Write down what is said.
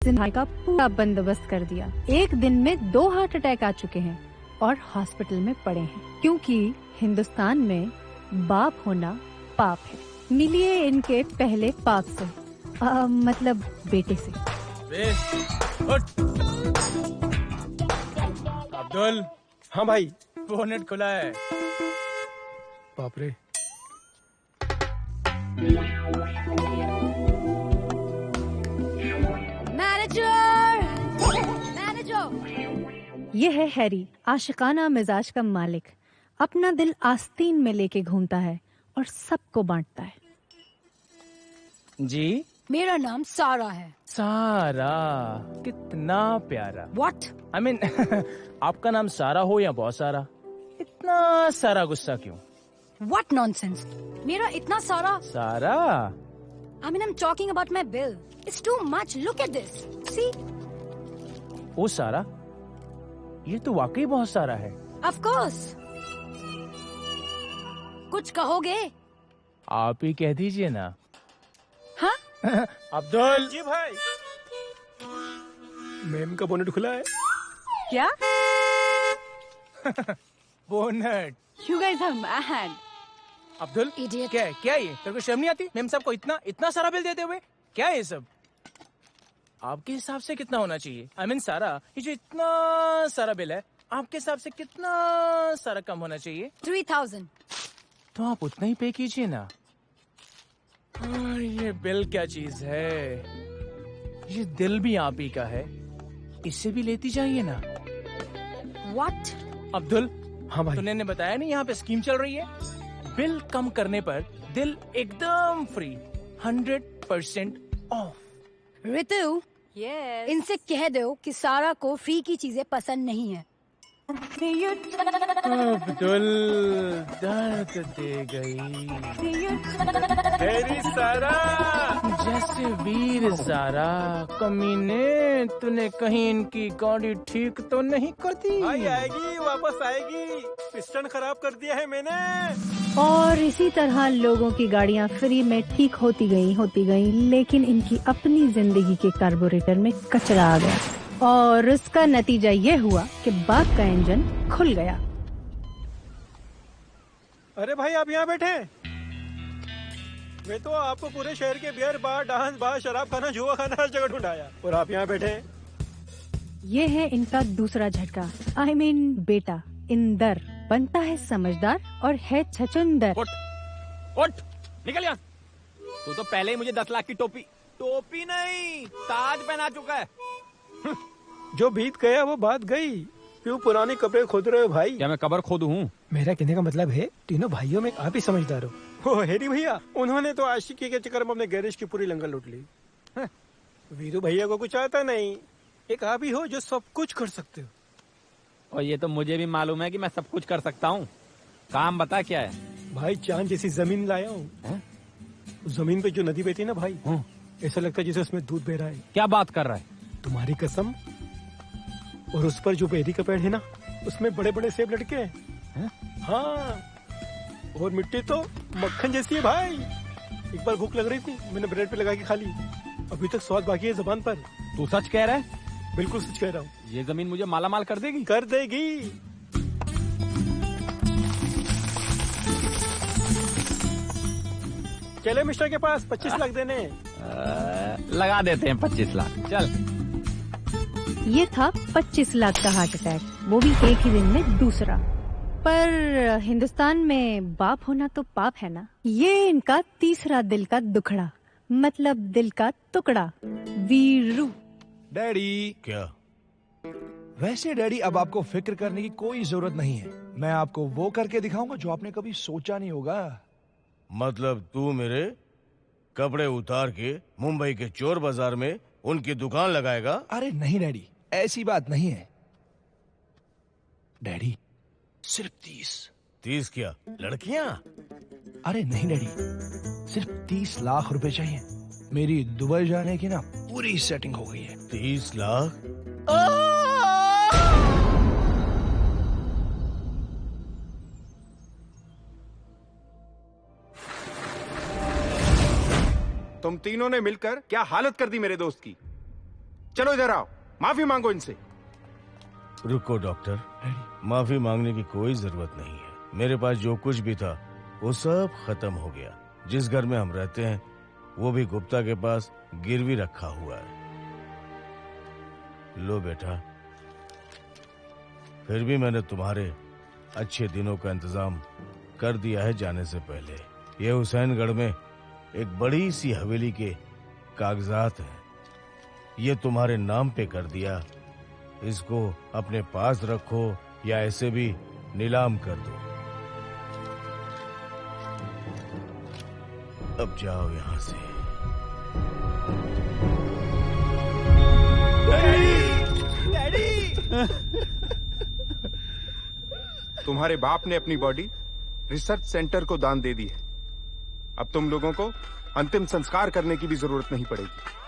भाई का पूरा बंदोबस्त कर दिया। एक दिन में 2 हार्ट अटैक आ चुके हैं और हॉस्पिटल में पड़े हैं, क्योंकि हिंदुस्तान में बाप होना पाप है। मिलिए इनके पहले पाप से, मतलब बेटे से। अब्दुल। हाँ भाई। बोनेट खुला है। बाप रे। ये है हैरी, आशिकाना मिजाज का मालिक। अपना दिल आस्तीन में लेके घूमता है और सबको बांटता है। जी, मेरा नाम सारा है। सारा, कितना प्यारा। What? I mean, आपका नाम सारा हो या बहुत सारा, इतना सारा गुस्सा क्यों? What nonsense? मेरा इतना सारा? सारा? I mean, I'm talking about my bill. It's too much. Look at this. See? ओ सारा, ये तो वाकई बहुत सारा है। Of course. कुछ कहोगे? आप ही कह दीजिए ना। हाँ? अब्दुल। जी भाई। मैम का बोनेट खुला है। क्या? Bonnet. You guys are mad. Abdul, Idiot. क्या है? क्या ये? तेरे को शर्म नहीं आती? मेम साहब को इतना सारा बिल देते हुए? क्या है ये सब? आपके हिसाब से कितना होना चाहिए? I mean, सारा, ये जो इतना सारा बिल है, आपके हिसाब से कितना सारा कम होना चाहिए? 3,000. तो आप उतना ही पे कीजिए ना। ये बिल क्या चीज है? ये दिल भी आप ही का है, इससे भी लेती जाइए ना। What? अब्दुल। हाँ भाई। तूने बताया नहीं यहाँ पे स्कीम चल रही है, बिल कम करने पर दिल एकदम फ्री, 100% ऑफ। रितु, Yes. इनसे कह दो कि सारा को फ्री की चीजें पसंद नहीं है। अब्दुल, दर्द दे गई। हैरी सारा। जैसे वीर सारा, कमीने, तूने कहीं इनकी गाड़ी ठीक तो नहीं कर दी? भाई आएगी, वापस आएगी। पिस्टन खराब कर दिया है मैंने। और इसी तरह लोगों की गाड़ियां फ्री में ठीक होती गई, लेकिन इनकी अपनी जिंदगी के कार्बोरेटर में कचरा आ गया और उसका नतीजा ये हुआ कि बाप का इंजन खुल गया। अरे भाई, आप यहाँ बैठे हैं? मैं तो आपको पूरे शहर के बियर बार, डांस बार, शराब खाना, जुआ खाना, हर जगह ढूंढाया, और आप यहाँ बैठे हैं। ये है इनका दूसरा झटका। I mean, बेटा इंदर बनता है समझदार और है छचुंदर। उठ, निकल यहाँ। तू तो पहले ही मुझे 10 लाख की टोपी नहीं, ताज पहना चुका है। जो बीत गया वो बात गई, क्यों पुराने कपड़े खोद रहे हो भाई? क्या मैं कबर खोदू हूँ? मेरा कहने का मतलब है, तीनों भाइयों में आप ही समझदार हो। ओ हैरी भैया, उन्होंने तो आशिकी के चक्कर में अपने गैरेज की पूरी लंगर लूट ली। वीरू भैया को कुछ आता नहीं, एक आप ही हो जो सब कुछ कर सकते हो। और ये तो मुझे भी मालूम है कि मैं सब कुछ कर सकता हूँ। काम बता क्या है? भाई चांद जैसी जमीन लाया हूँ। जमीन पे जो नदी बहती है ना भाई, ऐसा लगता है जैसे उसमें दूध बह रहा है। क्या बात कर रहा है? तुम्हारी कसम। और उस पर जो बेरी का पेड़ है ना, उसमें बड़े बड़े सेब लटके हैं। हाँ, और मिट्टी तो मक्खन जैसी है भाई। एक बार भूख लग रही थी, मैंने ब्रेड पे लगा के खा ली। अभी तक स्वाद बाकी है जुबान पर। तू सच कह रहा है? बिल्कुल सच कह रहा हूँ। ये जमीन मुझे माला माल कर देगी? कर देगी। चले मिस्टर के पास 25 लाख देने। लगा देते हैं 25 लाख। चल। ये था 25 लाख का हार्ट अटैक, वो भी एक ही दिन में दूसरा। पर हिंदुस्तान में बाप होना तो पाप है ना। ये इनका तीसरा दिल का दुखड़ा, मतलब दिल का टुकड़ा, वीरू। डैडी। क्या? वैसे डैडी, अब आपको फिक्र करने की कोई जरूरत नहीं है। मैं आपको वो करके दिखाऊंगा जो आपने कभी सोचा नहीं होगा। मतलब तू मेरे कपड़े उतार के मुंबई के चोर बाजार में उनकी दुकान लगाएगा? अरे नहीं डैडी, ऐसी बात नहीं है। डैडी, सिर्फ 30। 30 क्या, लड़कियां? अरे नहीं डैडी, सिर्फ 30 लाख रुपए चाहिए। मेरी दुबई जाने की ना पूरी सेटिंग हो गई है। 30 लाख? तुम तीनों ने मिलकर क्या हालत कर दी मेरे दोस्त की। चलो इधर आओ, माफी मांगो इनसे। रुको डॉक्टर, माफी मांगने की कोई जरूरत नहीं है। मेरे पास जो कुछ भी था वो सब खत्म हो गया। जिस घर में हम रहते हैं वो भी गुप्ता के पास गिरवी रखा हुआ है। लो बेटा, फिर भी मैंने तुम्हारे अच्छे दिनों का इंतजाम कर दिया है जाने से पहले। ये हुसैनगढ़ में एक बड़ी सी हवेली के कागजात हैं, ये तुम्हारे नाम पे कर दिया। इसको अपने पास रखो या ऐसे भी नीलाम कर दो। अब जाओ यहां से। तुम्हारे बाप ने अपनी बॉडी रिसर्च सेंटर को दान दे दी है। अब तुम लोगों को अंतिम संस्कार करने की भी जरूरत नहीं पड़ेगी।